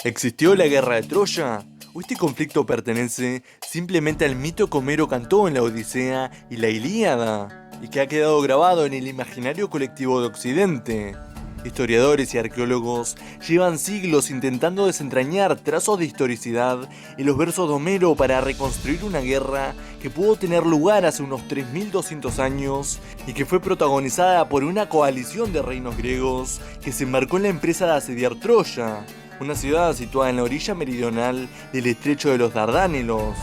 ¿Existió la guerra de Troya? ¿O este conflicto pertenece simplemente al mito que Homero cantó en la Odisea y la Ilíada? Y que ha quedado grabado en el imaginario colectivo de Occidente. Historiadores y arqueólogos llevan siglos intentando desentrañar trazos de historicidad en los versos de Homero para reconstruir una guerra que pudo tener lugar hace unos 3200 años y que fue protagonizada por una coalición de reinos griegos que se embarcó en la empresa de asediar Troya, una ciudad situada en la orilla meridional del estrecho de los Dardánelos.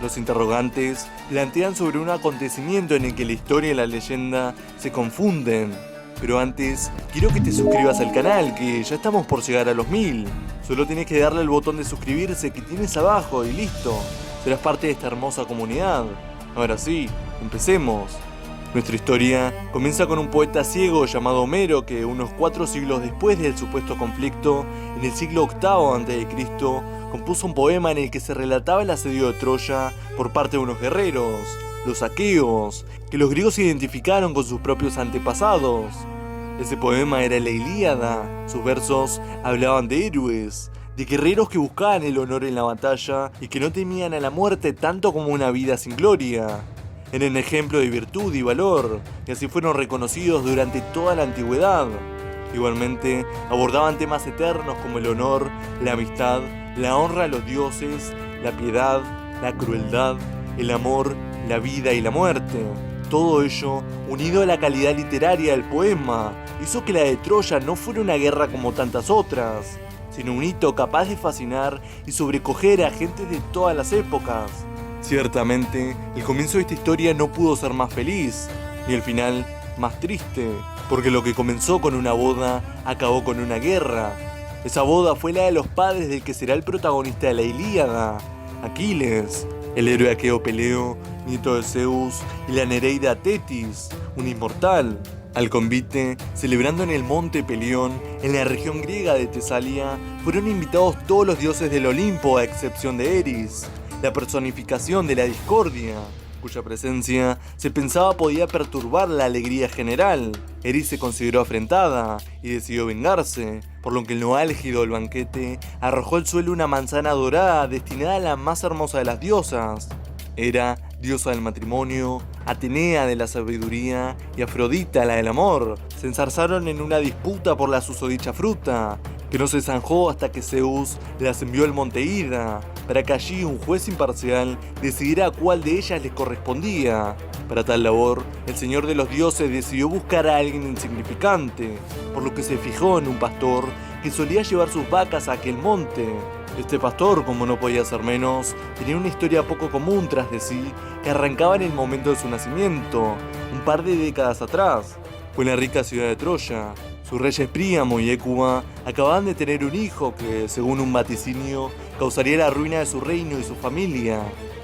Los interrogantes plantean sobre un acontecimiento en el que la historia y la leyenda se confunden. Pero antes, quiero que te suscribas al canal, que ya estamos por llegar a los 1000. Solo tienes que darle al botón de suscribirse que tienes abajo y listo. Serás parte de esta hermosa comunidad. Ahora sí, empecemos. Nuestra historia comienza con un poeta ciego llamado Homero que unos 4 siglos después del supuesto conflicto, en el siglo VIII a.C., compuso un poema en el que se relataba el asedio de Troya por parte de unos guerreros, los aqueos, que los griegos identificaron con sus propios antepasados. Ese poema era la Ilíada. Sus versos hablaban de héroes, de guerreros que buscaban el honor en la batalla y que no temían a la muerte tanto como una vida sin gloria. Eran ejemplo de virtud y valor, y así fueron reconocidos durante toda la antigüedad. Igualmente, abordaban temas eternos como el honor, la amistad, la honra a los dioses, la piedad, la crueldad, el amor, la vida y la muerte. Todo ello, unido a la calidad literaria del poema, hizo que la de Troya no fuera una guerra como tantas otras, sino un hito capaz de fascinar y sobrecoger a gente de todas las épocas. Ciertamente, el comienzo de esta historia no pudo ser más feliz, ni el final más triste, porque lo que comenzó con una boda acabó con una guerra. Esa boda fue la de los padres del que será el protagonista de la Ilíada, Aquiles, el héroe aqueo Peleo, nieto de Zeus, y la Nereida Tetis, un inmortal. Al convite, celebrando en el monte Pelión, en la región griega de Tesalia, fueron invitados todos los dioses del Olimpo a excepción de Eris, la personificación de la discordia, cuya presencia se pensaba podía perturbar la alegría general. Eris se consideró afrentada y decidió vengarse, por lo que en lo álgido del banquete arrojó al suelo una manzana dorada destinada a la más hermosa de las diosas. Hera, diosa del matrimonio, Atenea de la sabiduría y Afrodita, la del amor, se enzarzaron en una disputa por la susodicha fruta, que no se zanjó hasta que Zeus las envió al monte Ida, para que allí un juez imparcial decidiera cuál de ellas les correspondía. Para tal labor, el señor de los dioses decidió buscar a alguien insignificante, por lo que se fijó en un pastor que solía llevar sus vacas a aquel monte. Este pastor, como no podía ser menos, tenía una historia poco común tras de sí que arrancaba en el momento de su nacimiento, un par de décadas atrás. Fue en la rica ciudad de Troya. Sus reyes Príamo y Hécuba acababan de tener un hijo que, según un vaticinio, causaría la ruina de su reino y su familia.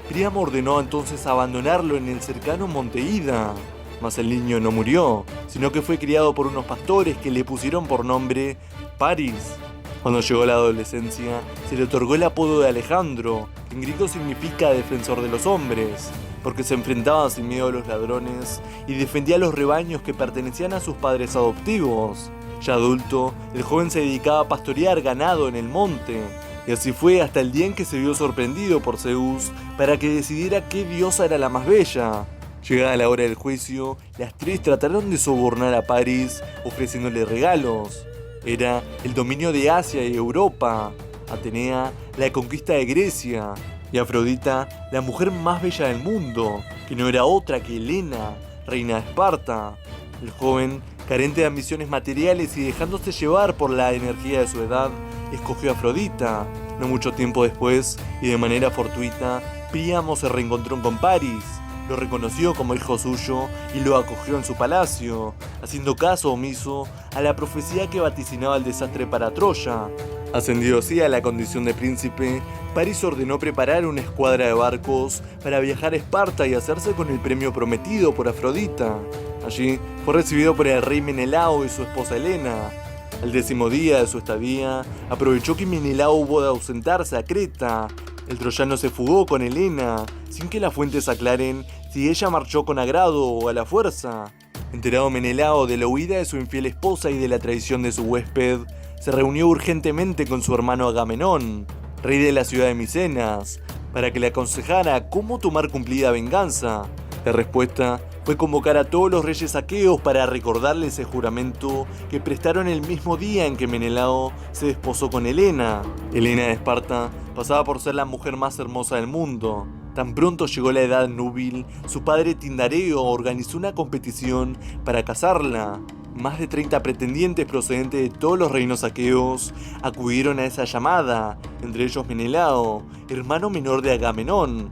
Príamo ordenó entonces abandonarlo en el cercano monte Ida. Mas el niño no murió, sino que fue criado por unos pastores que le pusieron por nombre Paris. Cuando llegó la adolescencia, se le otorgó el apodo de Alejandro, que en griego significa defensor de los hombres, porque se enfrentaba sin miedo a los ladrones y defendía a los rebaños que pertenecían a sus padres adoptivos. Ya adulto, el joven se dedicaba a pastorear ganado en el monte, y así fue hasta el día en que se vio sorprendido por Zeus para que decidiera qué diosa era la más bella. Llegada la hora del juicio, las tres trataron de sobornar a Paris ofreciéndole regalos. Era el dominio de Asia y Europa, Atenea la conquista de Grecia y Afrodita la mujer más bella del mundo, que no era otra que Helena, reina de Esparta. El joven, carente de ambiciones materiales y dejándose llevar por la energía de su edad, escogió a Afrodita. No mucho tiempo después, y de manera fortuita, Príamo se reencontró con Paris. Lo reconoció como hijo suyo y lo acogió en su palacio, haciendo caso omiso a la profecía que vaticinaba el desastre para Troya. Ascendido así a la condición de príncipe, Paris ordenó preparar una escuadra de barcos para viajar a Esparta y hacerse con el premio prometido por Afrodita. Allí fue recibido por el rey Menelao y su esposa Helena. Al 10º día de su estadía, aprovechó que Menelao hubo de ausentarse a Creta. El troyano se fugó con Helena, sin que las fuentes aclaren si ella marchó con agrado o a la fuerza. Enterado Menelao de la huida de su infiel esposa y de la traición de su huésped, se reunió urgentemente con su hermano Agamenón, rey de la ciudad de Micenas, para que le aconsejara cómo tomar cumplida venganza. La respuesta fue convocar a todos los reyes aqueos para recordarles ese juramento que prestaron el mismo día en que Menelao se desposó con Helena. Helena de Esparta pasaba por ser la mujer más hermosa del mundo. Tan pronto llegó la edad núbil, su padre Tindareo organizó una competición para casarla. Más de 30 pretendientes procedentes de todos los reinos aqueos acudieron a esa llamada, entre ellos Menelao, hermano menor de Agamenón.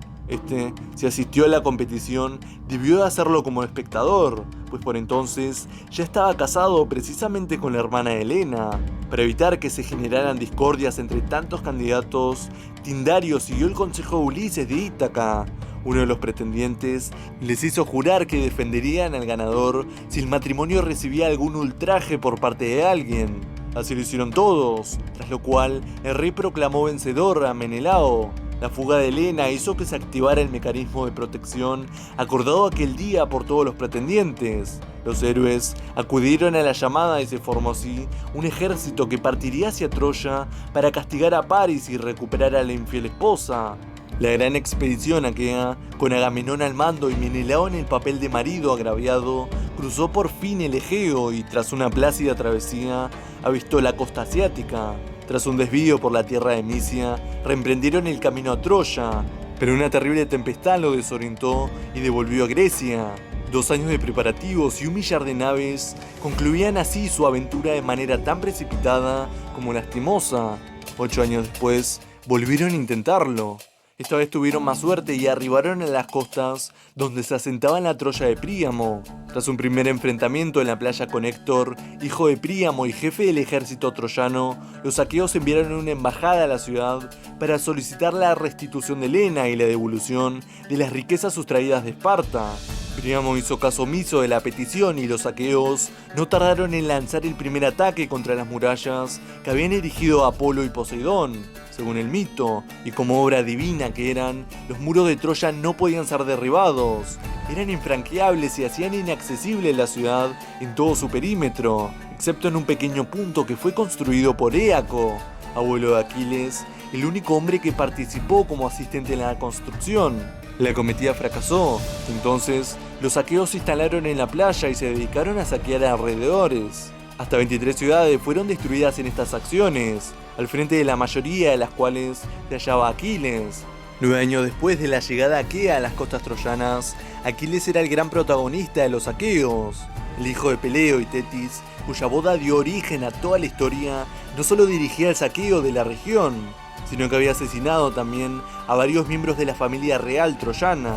Si asistió a la competición, debió de hacerlo como espectador, pues por entonces ya estaba casado precisamente con la hermana de Helena. Para evitar que se generaran discordias entre tantos candidatos, Tindario siguió el consejo de Ulises de Ítaca, uno de los pretendientes, y les hizo jurar que defenderían al ganador si el matrimonio recibía algún ultraje por parte de alguien. Así lo hicieron todos, tras lo cual el rey proclamó vencedor a Menelao. La fuga de Helena hizo que se activara el mecanismo de protección acordado aquel día por todos los pretendientes. Los héroes acudieron a la llamada y se formó así un ejército que partiría hacia Troya para castigar a Paris y recuperar a la infiel esposa. La gran expedición aquea, con Agamenón al mando y Menelao en el papel de marido agraviado, cruzó por fin el Egeo y tras una plácida travesía avistó la costa asiática. Tras un desvío por la tierra de Misia, reemprendieron el camino a Troya, pero una terrible tempestad lo desorientó y devolvió a Grecia. 2 años de preparativos y un millar de naves concluían así su aventura de manera tan precipitada como lastimosa. 8 años después, volvieron a intentarlo. Esta vez tuvieron más suerte y arribaron a las costas donde se asentaba la Troya de Príamo. Tras un primer enfrentamiento en la playa con Héctor, hijo de Príamo y jefe del ejército troyano, los aqueos enviaron una embajada a la ciudad para solicitar la restitución de Helena y la devolución de las riquezas sustraídas de Esparta. Príamo hizo caso omiso de la petición y los aqueos no tardaron en lanzar el primer ataque contra las murallas que habían erigido Apolo y Poseidón. Según el mito, y como obra divina que eran, los muros de Troya no podían ser derribados. Eran infranqueables y hacían inaccesible la ciudad en todo su perímetro, excepto en un pequeño punto que fue construido por Éaco, abuelo de Aquiles, el único hombre que participó como asistente en la construcción. La cometida fracasó, entonces los aqueos se instalaron en la playa y se dedicaron a saquear alrededores. Hasta 23 ciudades fueron destruidas en estas acciones, al frente de la mayoría de las cuales se hallaba Aquiles. 9 años después de la llegada aquea a las costas troyanas, Aquiles era el gran protagonista de los aqueos. El hijo de Peleo y Tetis, cuya boda dio origen a toda la historia, no solo dirigía el saqueo de la región, sino que había asesinado también a varios miembros de la familia real troyana.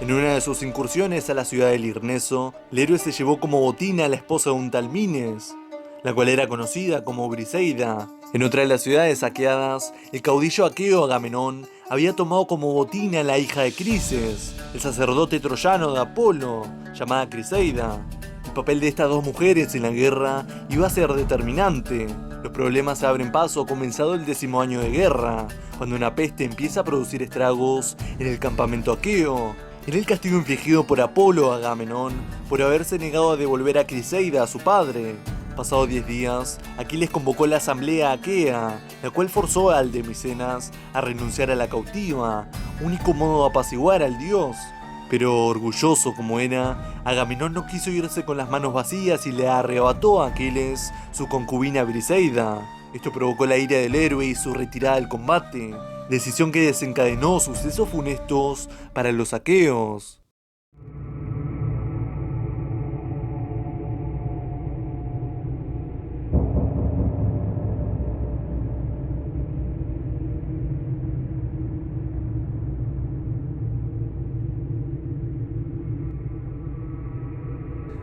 En una de sus incursiones a la ciudad de Lirneso, el héroe se llevó como botín a la esposa de un tal Mines, la cual era conocida como Briseida. En otra de las ciudades saqueadas, el caudillo aqueo Agamenón había tomado como botín a la hija de Crises, el sacerdote troyano de Apolo, llamada Criseida. El papel de estas 2 mujeres en la guerra iba a ser determinante. Los problemas se abren paso comenzado el 10º año de guerra, cuando una peste empieza a producir estragos en el campamento aqueo. Era el castigo infligido por Apolo a Agamenón por haberse negado a devolver a Criseida a su padre. Pasados 10 días, Aquiles convocó la asamblea aquea, la cual forzó al de Micenas a renunciar a la cautiva, único modo de apaciguar al dios. Pero orgulloso como era, Agamenón no quiso irse con las manos vacías y le arrebató a Aquiles su concubina Briseida. Esto provocó la ira del héroe y su retirada del combate, decisión que desencadenó sucesos funestos para los aqueos.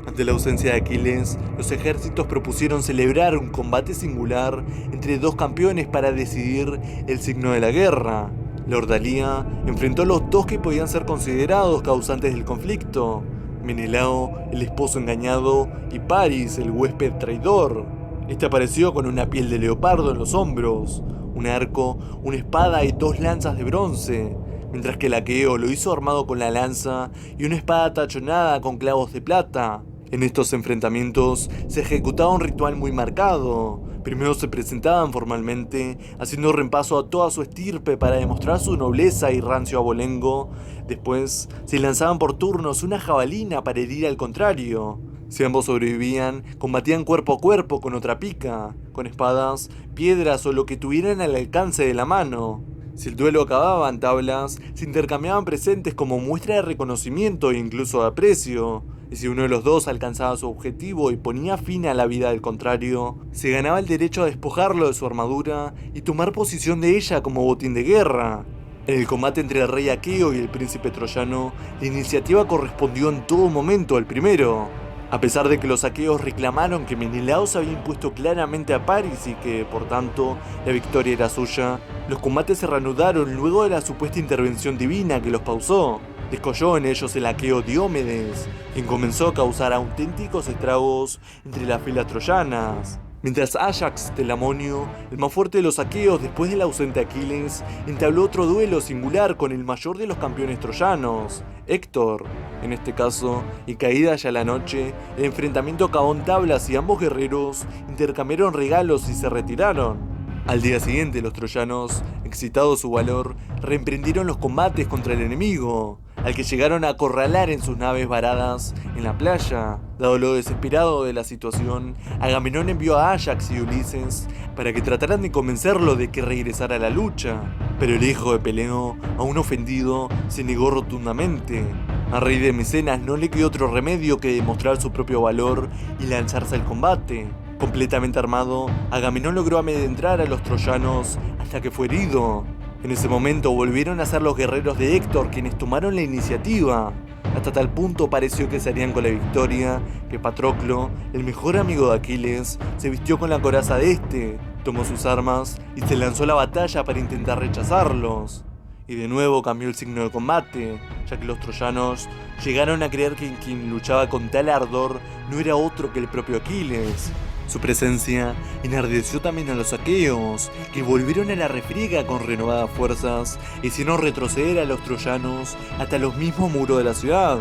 Ante la ausencia de Aquiles, los ejércitos propusieron celebrar un combate singular entre 2 campeones para decidir el signo de la guerra. La Ordalía enfrentó a los 2 que podían ser considerados causantes del conflicto: Menelao, el esposo engañado, y Paris, el huésped traidor. Este apareció con una piel de leopardo en los hombros, un arco, una espada y 2 lanzas de bronce, mientras que el aqueo lo hizo armado con la lanza y una espada tachonada con clavos de plata. En estos enfrentamientos se ejecutaba un ritual muy marcado. Primero se presentaban formalmente, haciendo repaso a toda su estirpe para demostrar su nobleza y rancio abolengo. Después se lanzaban por turnos una jabalina para herir al contrario. Si ambos sobrevivían, combatían cuerpo a cuerpo con otra pica, con espadas, piedras o lo que tuvieran al alcance de la mano. Si el duelo acababa en tablas, se intercambiaban presentes como muestra de reconocimiento e incluso de aprecio. Y si uno de los dos alcanzaba su objetivo y ponía fin a la vida del contrario, se ganaba el derecho a despojarlo de su armadura y tomar posesión de ella como botín de guerra. En el combate entre el rey aqueo y el príncipe troyano, la iniciativa correspondió en todo momento al primero. A pesar de que los aqueos reclamaron que Menelao se había impuesto claramente a Paris y que, por tanto, la victoria era suya, los combates se reanudaron luego de la supuesta intervención divina que los pausó. Descolló en ellos el aqueo Diomedes, quien comenzó a causar auténticos estragos entre las filas troyanas. Mientras Áyax Telamonio, el más fuerte de los aqueos después del ausente Aquiles, entabló otro duelo singular con el mayor de los campeones troyanos, Héctor. En este caso, y caída ya la noche, el enfrentamiento acabó en tablas y ambos guerreros intercambiaron regalos y se retiraron. Al día siguiente, los troyanos, excitados su valor, reemprendieron los combates contra el enemigo, al que llegaron a acorralar en sus naves varadas en la playa. Dado lo desesperado de la situación, Agamenón envió a Áyax y Ulises para que trataran de convencerlo de que regresara a la lucha, pero el hijo de Peleo, aún ofendido, se negó rotundamente. Al rey de Micenas no le quedó otro remedio que demostrar su propio valor y lanzarse al combate. Completamente armado, Agamenón logró amedrentar a los troyanos hasta que fue herido. En ese momento volvieron a ser los guerreros de Héctor quienes tomaron la iniciativa. Hasta tal punto pareció que se harían con la victoria, que Patroclo, el mejor amigo de Aquiles, se vistió con la coraza de este, tomó sus armas y se lanzó a la batalla para intentar rechazarlos. Y de nuevo cambió el signo de combate, ya que los troyanos llegaron a creer que quien luchaba con tal ardor no era otro que el propio Aquiles. Su presencia enardeció también a los aqueos, que volvieron a la refriega con renovadas fuerzas y hicieron retroceder a los troyanos hasta los mismos muros de la ciudad.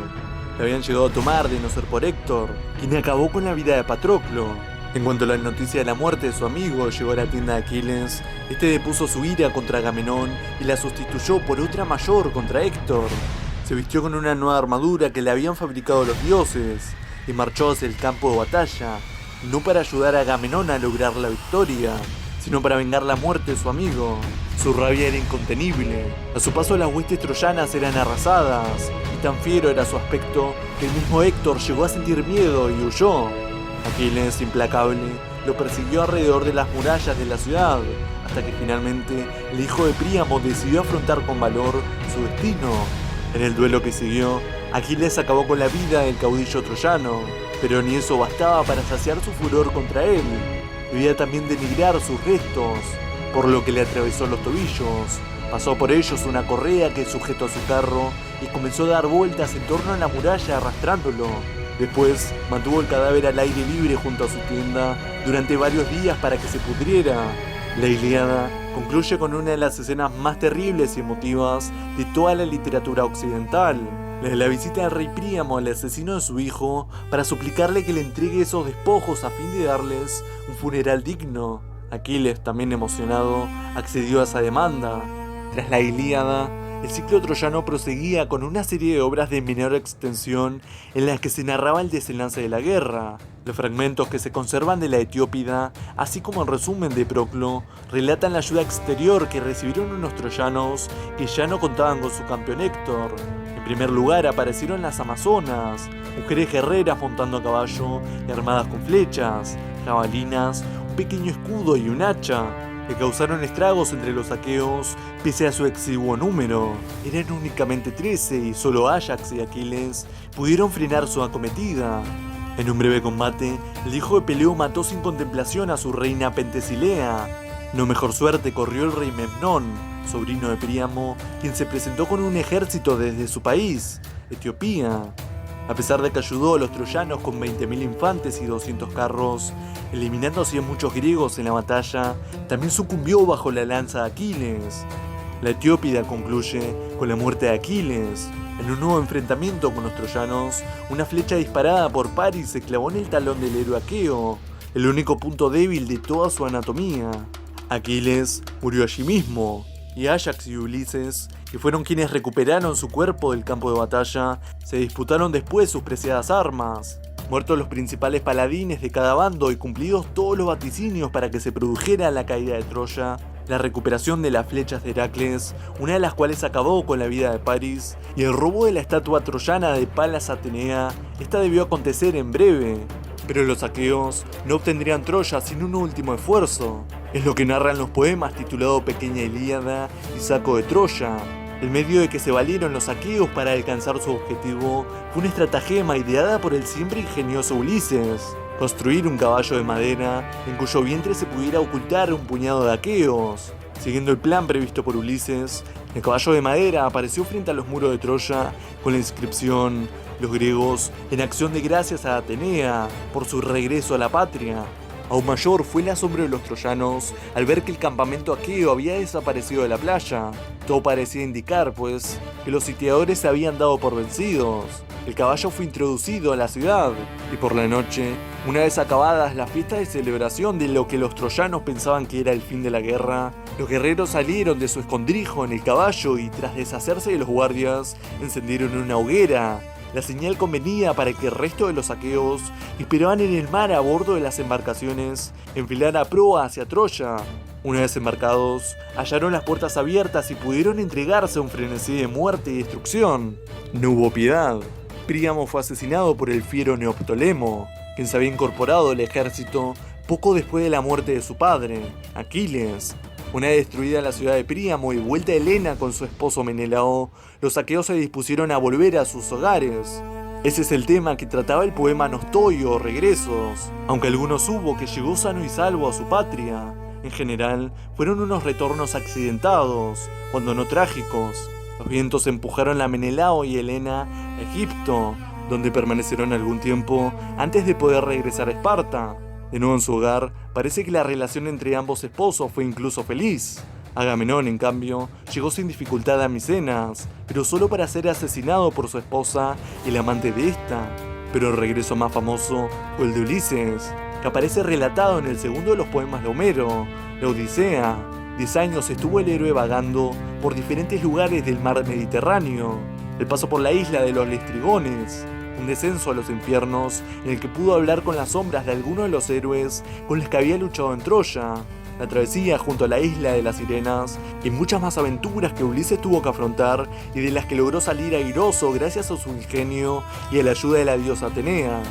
La habían llegado a tomar de no ser por Héctor, quien acabó con la vida de Patroclo. En cuanto la noticia de la muerte de su amigo llegó a la tienda de Aquiles, este depuso su ira contra Agamenón y la sustituyó por otra mayor contra Héctor. Se vistió con una nueva armadura que le habían fabricado los dioses y marchó hacia el campo de batalla, no para ayudar a Agamenón a lograr la victoria, sino para vengar la muerte de su amigo. Su rabia era incontenible. A su paso las huestes troyanas eran arrasadas, y tan fiero era su aspecto que el mismo Héctor llegó a sentir miedo y huyó. Aquiles, implacable, lo persiguió alrededor de las murallas de la ciudad, hasta que finalmente el hijo de Príamo decidió afrontar con valor su destino. En el duelo que siguió, Aquiles acabó con la vida del caudillo troyano, pero ni eso bastaba para saciar su furor contra él. Debía también denigrar sus restos, por lo que le atravesó los tobillos. Pasó por ellos una correa que sujetó a su carro y comenzó a dar vueltas en torno a la muralla arrastrándolo. Después mantuvo el cadáver al aire libre junto a su tienda durante varios días para que se pudriera. La Ilíada concluye con una de las escenas más terribles y emotivas de toda la literatura occidental. La de la visita del rey Príamo al asesino de su hijo para suplicarle que le entregue esos despojos a fin de darles un funeral digno. Aquiles, también emocionado, accedió a esa demanda. Tras la Ilíada, el ciclo troyano proseguía con una serie de obras de menor extensión en las que se narraba el desenlace de la guerra. Los fragmentos que se conservan de la Etiópida, así como el resumen de Proclo, relatan la ayuda exterior que recibieron unos troyanos que ya no contaban con su campeón Héctor. En primer lugar aparecieron las amazonas, mujeres guerreras montando a caballo y armadas con flechas, jabalinas, un pequeño escudo y un hacha, que causaron estragos entre los aqueos pese a su exiguo número. Eran únicamente 13 y solo Áyax y Aquiles pudieron frenar su acometida. En un breve combate, el hijo de Peleo mató sin contemplación a su reina Pentesilea. No mejor suerte corrió el rey Memnón, sobrino de Príamo, quien se presentó con un ejército desde su país, Etiopía. A pesar de que ayudó a los troyanos con 20.000 infantes y 200 carros, eliminando así a muchos griegos en la batalla, también sucumbió bajo la lanza de Aquiles. La Etiópida concluye con la muerte de Aquiles. En un nuevo enfrentamiento con los troyanos, una flecha disparada por Paris se clavó en el talón del héroe aqueo, el único punto débil de toda su anatomía. Aquiles murió allí mismo, y Ajax y Ulises, que fueron quienes recuperaron su cuerpo del campo de batalla, se disputaron después sus preciadas armas. Muertos los principales paladines de cada bando y cumplidos todos los vaticinios para que se produjera la caída de Troya, la recuperación de las flechas de Heracles, una de las cuales acabó con la vida de Paris, y el robo de la estatua troyana de Palas Atenea, esta debió acontecer en breve. Pero los aqueos no obtendrían Troya sin un último esfuerzo. Es lo que narran los poemas titulado Pequeña Ilíada y Saco de Troya. El medio de que se valieron los aqueos para alcanzar su objetivo fue una estratagema ideada por el siempre ingenioso Ulises: construir un caballo de madera en cuyo vientre se pudiera ocultar un puñado de aqueos. Siguiendo el plan previsto por Ulises, el caballo de madera apareció frente a los muros de Troya con la inscripción: los griegos en acción de gracias a Atenea por su regreso a la patria. Aún mayor fue el asombro de los troyanos al ver que el campamento aqueo había desaparecido de la playa. Todo parecía indicar, pues, que los sitiadores se habían dado por vencidos. El caballo fue introducido a la ciudad, y por la noche, una vez acabadas las fiestas de celebración de lo que los troyanos pensaban que era el fin de la guerra, los guerreros salieron de su escondrijo en el caballo y, tras deshacerse de los guardias, encendieron una hoguera, la señal convenida para que el resto de los aqueos que esperaban en el mar a bordo de las embarcaciones enfilaran a proa hacia Troya. Una vez embarcados, hallaron las puertas abiertas y pudieron entregarse a un frenesí de muerte y destrucción. No hubo piedad. Príamo fue asesinado por el fiero Neoptolemo, quien se había incorporado al ejército poco después de la muerte de su padre, Aquiles. Una vez destruida la ciudad de Príamo y vuelta Helena con su esposo Menelao, los aqueos se dispusieron a volver a sus hogares. Ese es el tema que trataba el poema Nostoio o Regresos, aunque algunos hubo que llegó sano y salvo a su patria. En general, fueron unos retornos accidentados, cuando no trágicos. Los vientos empujaron a Menelao y Helena a Egipto, donde permanecieron algún tiempo antes de poder regresar a Esparta. De nuevo en su hogar, parece que la relación entre ambos esposos fue incluso feliz. Agamenón, en cambio, llegó sin dificultad a Micenas, pero solo para ser asesinado por su esposa, el amante de esta. Pero el regreso más famoso fue el de Ulises, que aparece relatado en el segundo de los poemas de Homero, la Odisea. 10 años estuvo el héroe vagando por diferentes lugares del mar Mediterráneo. El paso por la isla de los Lestrigones, un descenso a los infiernos en el que pudo hablar con las sombras de algunos de los héroes con los que había luchado en Troya, la travesía junto a la isla de las sirenas y muchas más aventuras que Ulises tuvo que afrontar y de las que logró salir airoso gracias a su ingenio y a la ayuda de la diosa Atenea.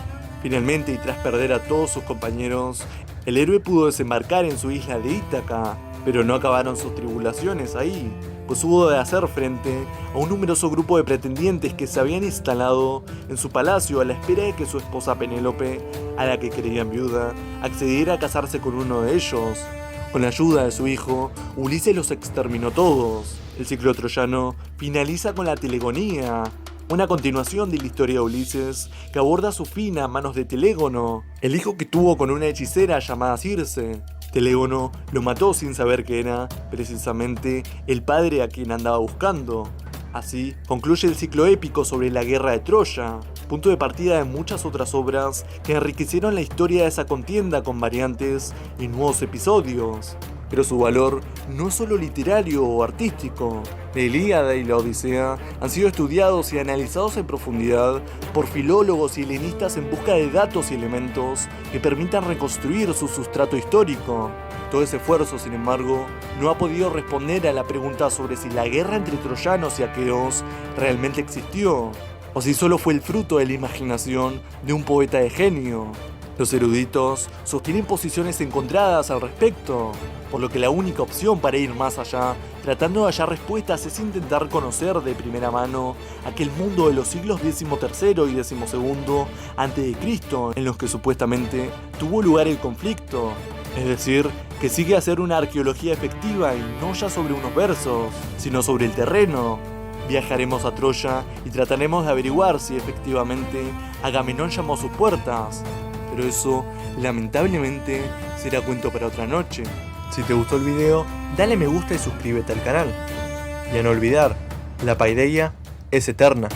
Finalmente, y tras perder a todos sus compañeros, el héroe pudo desembarcar en su isla de Ítaca, pero no acabaron sus tribulaciones ahí, pues hubo de hacer frente a un numeroso grupo de pretendientes que se habían instalado en su palacio a la espera de que su esposa Penélope, a la que creían viuda, accediera a casarse con uno de ellos. Con la ayuda de su hijo, Ulises los exterminó todos. El ciclo troyano finaliza con la Telegonía, una continuación de la historia de Ulises que aborda su fin a manos de Telégono, el hijo que tuvo con una hechicera llamada Circe. Telégono lo mató sin saber que era, precisamente, el padre a quien andaba buscando. Así concluye el ciclo épico sobre la guerra de Troya, punto de partida de muchas otras obras que enriquecieron la historia de esa contienda con variantes y nuevos episodios. Pero su valor no es solo literario o artístico. La Ilíada y la Odisea han sido estudiados y analizados en profundidad por filólogos y helenistas en busca de datos y elementos que permitan reconstruir su sustrato histórico. Todo ese esfuerzo, sin embargo, no ha podido responder a la pregunta sobre si la guerra entre troyanos y aqueos realmente existió, o si solo fue el fruto de la imaginación de un poeta de genio. Los eruditos sostienen posiciones encontradas al respecto, por lo que la única opción para ir más allá, tratando de hallar respuestas, es intentar conocer de primera mano aquel mundo de los siglos XIII y XII a.C., en los que supuestamente tuvo lugar el conflicto. Es decir, que sigue a ser una arqueología efectiva y no ya sobre unos versos, sino sobre el terreno. Viajaremos a Troya y trataremos de averiguar si efectivamente Agamenón llamó a sus puertas. Pero eso, lamentablemente, será cuento para otra noche. Si te gustó el video, dale me gusta y suscríbete al canal. Y a no olvidar, la paideia es eterna.